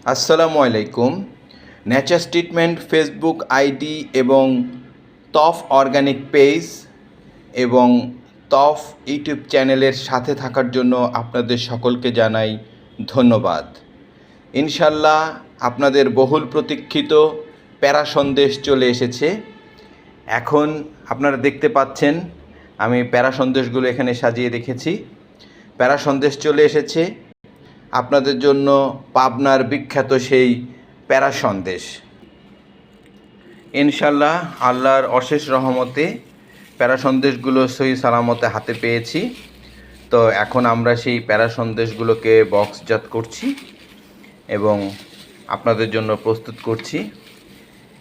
আসসালামু আলাইকুম। Nature treatment Facebook ID এবং তফ অর্গানিক পেজ এবং তফ ইউটিউব চ্যানেলের সাথে থাকার জন্য আপনাদের সকলকে জানাই ধন্যবাদ। ইনশাল্লাহ আপনাদের বহুল প্রতীক্ষিত প্যারা সন্দেশ চলে এসেছে। এখন আপনারা দেখতে পাচ্ছেন আমি প্যারা সন্দেশগুলো এখানে সাজিয়ে রেখেছি। প্যারা সন্দেশ চলে এসেছে আপনাদের জন্য, পাবনার বিখ্যাত সেই প্যারা সন্দেশ। ইনশাল্লাহ আল্লাহর অশেষ রহমতে প্যারা সন্দেশগুলো সহি সালামতে হাতে পেয়েছি। তো এখন আমরা সেই প্যারা সন্দেশগুলোকে বক্সজাত করছি এবং আপনাদের জন্য প্রস্তুত করছি।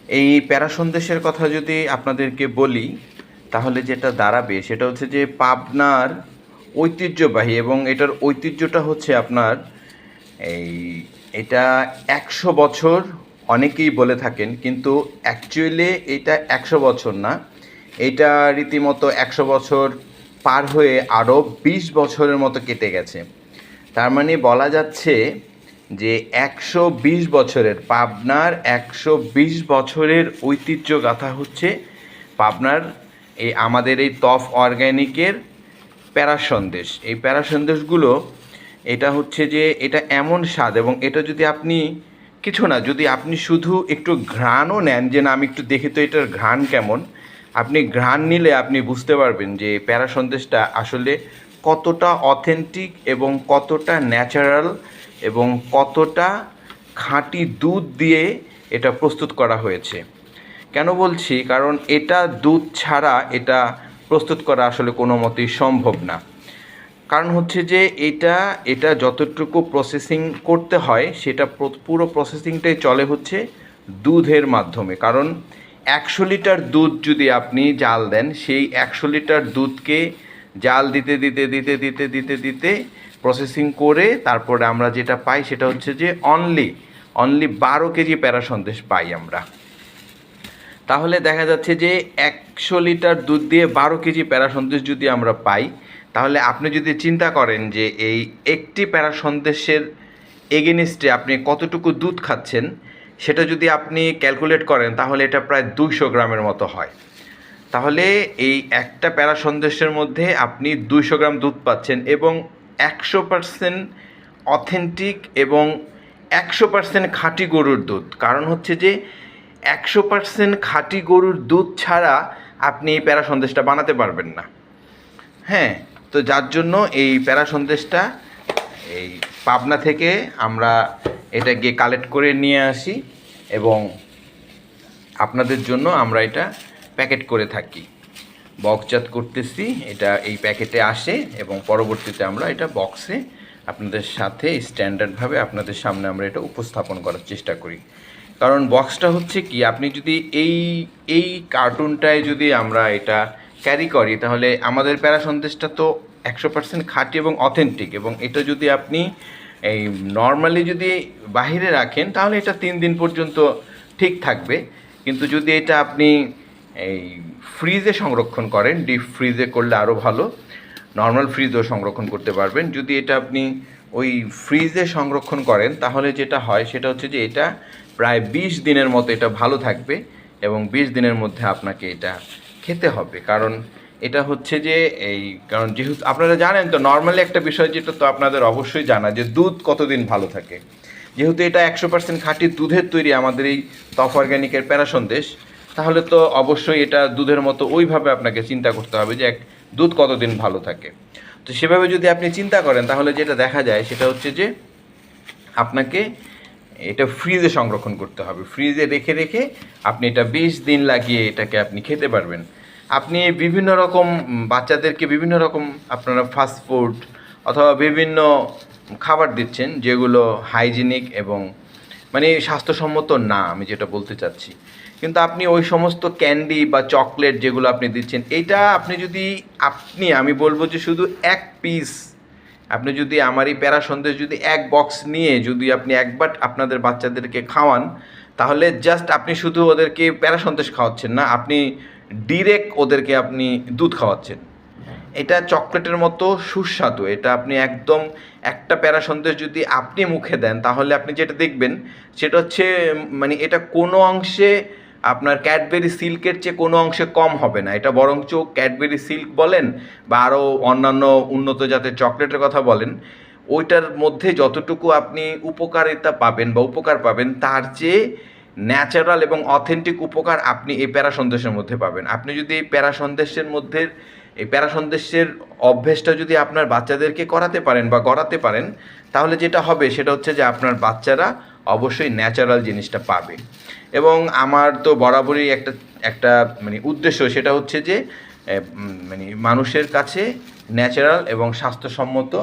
এই প্যারা সন্দেশের কথা যদি আপনাদেরকে বলি তাহলে যেটা দাঁড়াবে সেটা হচ্ছে যে পাবনার ঐতিহ্যবাহী, এবং এটার ঐতিহ্যটা হচ্ছে আপনার এটা 100 বছর অনেকেই বলে থাকেন, কিন্তু অ্যাকচুয়ালি এটা 100 বছর না, এটা রীতিমতো 100 বছর পার হয়ে আরও 20 বছরের মতো কেটে গেছে। তার মানে বলা যাচ্ছে যে 120 বছরের, পাবনার 120 বছরের ঐতিহ্য গাথা হচ্ছে পাবনার আমাদের এই তফ অর্গ্যানিকের প্যারা সন্দেশ। এই প্যারা সন্দেশগুলো এটা হচ্ছে যে এটা এমন স্বাদ, এবং এটা যদি আপনি কিছু না, যদি আপনি শুধু একটু ঘ্রাণও নেন, যে না আমি একটু দেখি তো এটার ঘ্রাণ কেমন, আপনি ঘ্রাণ নিলে আপনি বুঝতে পারবেন যে প্যারা সন্দেশটা আসলে কতটা অথেন্টিক এবং কতটা ন্যাচারাল এবং কতটা খাঁটি দুধ দিয়ে এটা প্রস্তুত করা হয়েছে। কেন বলছি, কারণ এটা দুধ ছাড়া এটা প্রস্তুত করা আসলে কোনো মতেই সম্ভব না। কারণ হচ্ছে যে এটা যতটুকু প্রসেসিং করতে হয় সেটা পুরো প্রসেসিংটাই চলে হচ্ছে দুধের মাধ্যমে। কারণ 100 লিটার দুধ যদি আপনি জাল দেন, সেই 100 লিটার দুধকে জাল দিতে দিতে দিতে দিতে দিতে দিতে প্রসেসিং করে তারপরে আমরা যেটা পাই সেটা হচ্ছে যে অনলি 12 কেজি প্যারা সন্দেশ পাই আমরা। তাহলে দেখা যাচ্ছে যে 100 লিটার দুধ দিয়ে 12 কেজি প্যারা সন্দেশ যদি আমরা পাই, তাহলে আপনি যদি চিন্তা করেন যে এই একটি প্যারা সন্দেশের এগেনিস্টে আপনি কতটুকু দুধ খাচ্ছেন, সেটা যদি আপনি ক্যালকুলেট করেন তাহলে এটা প্রায় 200 গ্রামের মতো হয়। তাহলে এই একটা প্যারা সন্দেশের মধ্যে আপনি 200 গ্রাম দুধ পাচ্ছেন, এবং 100% অথেন্টিক এবং 100% খাঁটি গরুর দুধ। কারণ হচ্ছে যে 100% খাঁটি গরুর দুধ ছাড়া আপনি এই প্যারা সন্দেশটা বানাতে পারবেন না। হ্যাঁ, তো যার জন্য এই প্যারা সন্দেশটা এই পাবনা থেকে আমরা এটা গিয়ে কালেক্ট করে নিয়ে আসি এবং আপনাদের জন্য আমরা এটা প্যাকেট করে থাকি, বক্সজাত করতেছি। এটা এই প্যাকেটে আসে এবং পরবর্তীতে আমরা এটা বক্সে আপনাদের সাথে স্ট্যান্ডার্ডভাবে আপনাদের সামনে আমরা এটা উপস্থাপন করার চেষ্টা করি। কারণ বক্সটা হচ্ছে কি, আপনি যদি এই কার্টুনটায় যদি আমরা এটা ক্যারি করি তাহলে আমাদের প্যারা সন্দেশটা তো 100% খাঁটি এবং অথেন্টিক, এবং এটা যদি আপনি এই নর্মালি যদি বাহিরে রাখেন তাহলে এটা 3 দিন পর্যন্ত ঠিক থাকবে। কিন্তু যদি এটা আপনি এই ফ্রিজে সংরক্ষণ করেন, ডিপ ফ্রিজে করলে আরও ভালো, নর্মাল ফ্রিজেও সংরক্ষণ করতে পারবেন। যদি এটা আপনি ওই ফ্রিজে সংরক্ষণ করেন তাহলে যেটা হয় সেটা হচ্ছে যে এটা প্রায় 20 দিনের মতো এটা ভালো থাকবে, এবং 20 দিনের মধ্যে আপনাকে এটা খেতে হবে। কারণ এটা হচ্ছে যে কারণ যেহেতু আপনারা জানেন তো, নর্মালি একটা বিষয় যেটা তো আপনাদের অবশ্যই জানা, যে দুধ কতদিন ভালো থাকে। যেহেতু এটা 100% খাঁটি দুধের তৈরি আমাদের এই তফ অর্গ্যানিকের প্যারা সন্দেশ, তাহলে তো অবশ্যই এটা দুধের মতো ওইভাবে আপনাকে চিন্তা করতে হবে যে দুধ কতদিন ভালো থাকে। তো সেভাবে যদি আপনি চিন্তা করেন তাহলে যেটা দেখা যায় সেটা হচ্ছে যে আপনাকে এটা ফ্রিজে সংরক্ষণ করতে হবে। ফ্রিজে রেখে রেখে আপনি এটা 20 দিন লাগিয়ে এটাকে আপনি খেতে পারবেন। আপনি বিভিন্ন রকম বাচ্চাদেরকে বিভিন্ন রকম আপনারা ফাস্ট ফুড অথবা বিভিন্ন খাবার দিচ্ছেন যেগুলো হাইজিনিক এবং মানে স্বাস্থ্যসম্মত না, আমি যেটা বলতে চাচ্ছি। কিন্তু আপনি ওই সমস্ত ক্যান্ডি বা চকলেট যেগুলো আপনি দিচ্ছেন, এইটা আপনি যদি আমি বলবো যে শুধু 1 পিস আপনি যদি আমার এই প্যারা সন্দেশ যদি 1 বক্স নিয়ে যদি আপনি একবার আপনাদের বাচ্চাদেরকে খাওয়ান, তাহলে জাস্ট আপনি শুধু ওদেরকে প্যারা সন্দেশ খাওয়াচ্ছেন না, আপনি ডিরেক্ট ওদেরকে আপনি দুধ খাওয়াচ্ছেন। এটা চকলেটের মতো সুস্বাদু। এটা আপনি একদম একটা প্যারা সন্দেশ যদি আপনি মুখে দেন তাহলে আপনি যেটা দেখবেন সেটা হচ্ছে মানে এটা কোনো অংশে আপনার ক্যাডবেরি সিল্কের চেয়ে কোনো অংশে কম হবে না। এটা বরঞ্চ ক্যাডবেরি সিল্ক বলেন বা আরও অন্যান্য উন্নত জাতের চকলেটের কথা বলেন, ওইটার মধ্যে যতটুকু আপনি উপকারিতা পাবেন বা উপকার পাবেন তার চেয়ে ন্যাচারাল এবং অথেন্টিক উপকার আপনি এই প্যারা সন্দেশের মধ্যে পাবেন। আপনি যদি এই প্যারা সন্দেশের মধ্যে এই প্যারা সন্দেশের অভ্যেসটা যদি আপনার বাচ্চাদেরকে করাতে পারেন বা গড়াতে পারেন, তাহলে যেটা হবে সেটা হচ্ছে যে আপনার বাচ্চারা অবশ্যই ন্যাচারাল জিনিসটা পাবে। এবং আমার তো বরাবরই একটা একটা মানে উদ্দেশ্য, সেটা হচ্ছে যে মানে মানুষের কাছে ন্যাচারাল এবং স্বাস্থ্যসম্মত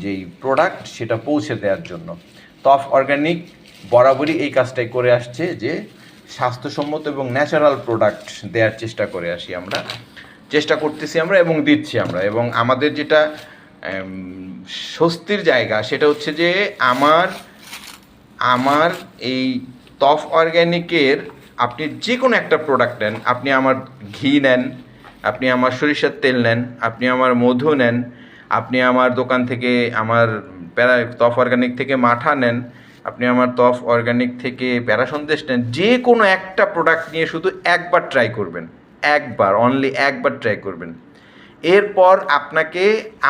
যেই প্রোডাক্ট সেটা পৌঁছে দেওয়ার জন্য তফ অর্গানিক বরাবরই এই কাজটাই করে আসছে, যে স্বাস্থ্যসম্মত এবং ন্যাচারাল প্রোডাক্ট দেওয়ার চেষ্টা করতেছি আমরা এবং দিচ্ছি আমরা। এবং আমাদের যেটা স্বস্তির জায়গা সেটা হচ্ছে যে আমার এই তফ অর্গ্যানিকের আপনি যে কোনো একটা প্রোডাক্ট নেন, আপনি আমার ঘি নেন, আপনি আমার সরিষার তেল নেন, আপনি আমার মধু নেন, আপনি আমার দোকান থেকে আমার তফ অর্গ্যানিক থেকে মাঠা নেন, আপনি আমার তফ অর্গ্যানিক থেকে প্যারা সন্দেশ নেন, যে কোনো একটা প্রোডাক্ট নিয়ে শুধু একবার ট্রাই করবেন, অনলি একবার ট্রাই করবেন। এরপর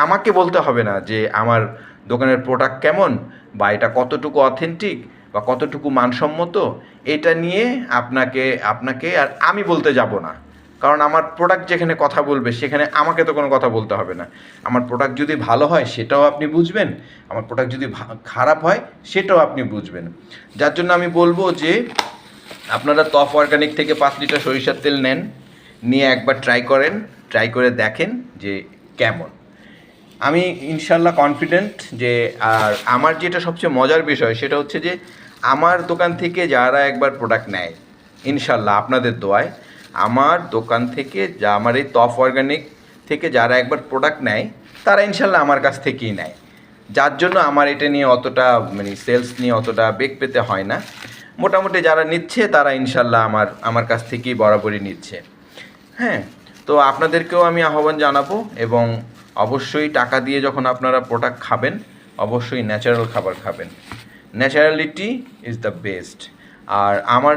আমাকে বলতে হবে না যে আমার দোকানের প্রোডাক্ট কেমন বা এটা কতটুকু অথেন্টিক বা কতটুকু মানসম্মত। এটা নিয়ে আপনাকে আর আমি বলতে যাব না, কারণ আমার প্রোডাক্ট যেখানে কথা বলবে সেখানে আমাকে তো কোনো কথা বলতে হবে না। আমার প্রোডাক্ট যদি ভালো হয় সেটাও আপনি বুঝবেন, আমার প্রোডাক্ট যদি খারাপ হয় সেটাও আপনি বুঝবেন। যার জন্য আমি বলবো যে আপনারা তফ অর্গানিক থেকে 5 লিটার সরিষার তেল নেন, নিয়ে একবার ট্রাই করে দেখেন যে কেমন। আমি ইনশাল্লাহ কনফিডেন্ট যে, আর আমার যেটা সবচেয়ে মজার বিষয় সেটা হচ্ছে যে আমার দোকান থেকে যারা একবার প্রোডাক্ট নেয়, ইনশাল্লাহ আপনাদের দোয়ায় আমার দোকান থেকে আমার এই তফ অর্গানিক থেকে যারা একবার প্রোডাক্ট নেয় তারা ইনশাল্লাহ আমার কাছ থেকেই নেয়। যার জন্য আমার এটা নিয়ে অতটা মানে সেলস নিয়ে অতটা বেগ পেতে হয় না। মোটামুটি যারা নিচ্ছে তারা ইনশাল্লাহ আমার কাছ থেকেই বরাবরই নিচ্ছে। হ্যাঁ, তো আপনাদেরকেও আমি আহ্বান জানাবো, এবং অবশ্যই টাকা দিয়ে যখন আপনারা প্রোডাক্ট খাবেন অবশ্যই ন্যাচারাল খাবার খাবেন। Naturality is the best. আর আমার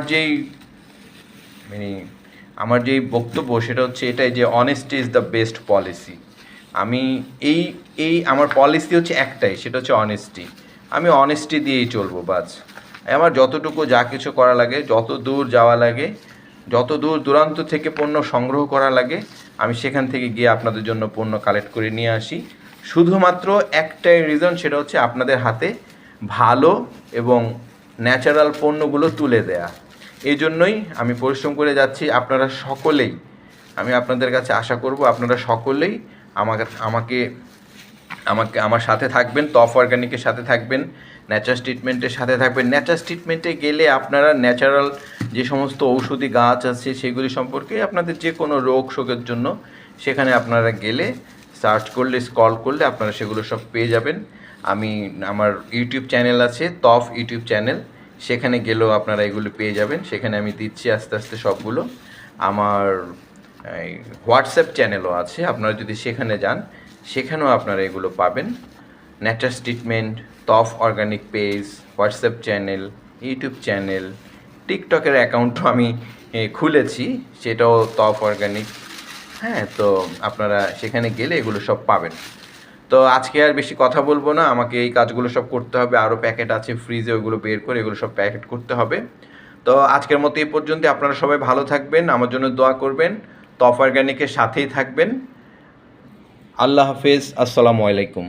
যেই বক্তব্য সেটা হচ্ছে এটাই যে honesty is the best policy. আমি আমার পলিসি হচ্ছে একটাই, সেটা হচ্ছে অনেস্টি। আমি অনেস্টি দিয়েই চলবো বাস। আমার যতটুকু যা কিছু করা লাগে, যত দূর যাওয়া লাগে, যত দূর দূরান্ত থেকে পণ্য সংগ্রহ করা লাগে, আমি সেখান থেকে গিয়ে আপনাদের জন্য পণ্য কালেক্ট করে নিয়ে আসি। শুধুমাত্র একটাই রিজন, সেটা হচ্ছে আপনাদের হাতে ভালো এবং ন্যাচারাল পণ্যগুলো তুলে দেয়া। এই জন্যই আমি পরিশ্রম করে যাচ্ছি। আপনারা সকলেই, আমি আপনাদের কাছে আশা করব আপনারা সকলেই আমার সাথে থাকবেন, তফ অর্গানিকের সাথে থাকবেন, ন্যাচারাল ট্রিটমেন্টের সাথে থাকবেন। ন্যাচারাল ট্রিটমেন্টে গেলে আপনারা ন্যাচারাল যে সমস্ত ঔষধি গাছ আছে সেগুলি সম্পর্কে আপনাদের যে কোনো রোগ শোকের জন্য সেখানে আপনারা গেলে সার্চ করলে, স্ক্রল করলে আপনারা সেগুলো সব পেয়ে যাবেন। আমার ইউটিউব চ্যানেল আছে, তফ ইউটিউব চ্যানেল, সেখানে গেলেও আপনারা এগুলো পেয়ে যাবেন। সেখানে আমি দিচ্ছি আস্তে আস্তে সবগুলো। আমার হোয়াটসঅ্যাপ চ্যানেলও আছে, আপনারা যদি সেখানে যান সেখানেও আপনারা এগুলো পাবেন। ন্যাচারাল ট্রিটমেন্ট, তফ organic page, WhatsApp channel, YouTube channel, টিকটকের অ্যাকাউন্টও আমি খুলেছি, সেটাও তফ অর্গানিক। হ্যাঁ, তো আপনারা সেখানে গেলে এগুলো সব পাবেন। তো আজকে আর বেশি কথা বলবো না, আমাকে এই কাজগুলো সব করতে হবে। আরও প্যাকেট আছে ফ্রিজে, ওইগুলো বের করে এগুলো সব প্যাকেট করতে হবে। তো আজকের মতো এই পর্যন্ত। আপনারা সবাই ভালো থাকবেন, আমার জন্য দোয়া করবেন, তফ অর্গানিকের সাথেই থাকবেন। আল্লাহ হাফেজ, আসসালামু আলাইকুম।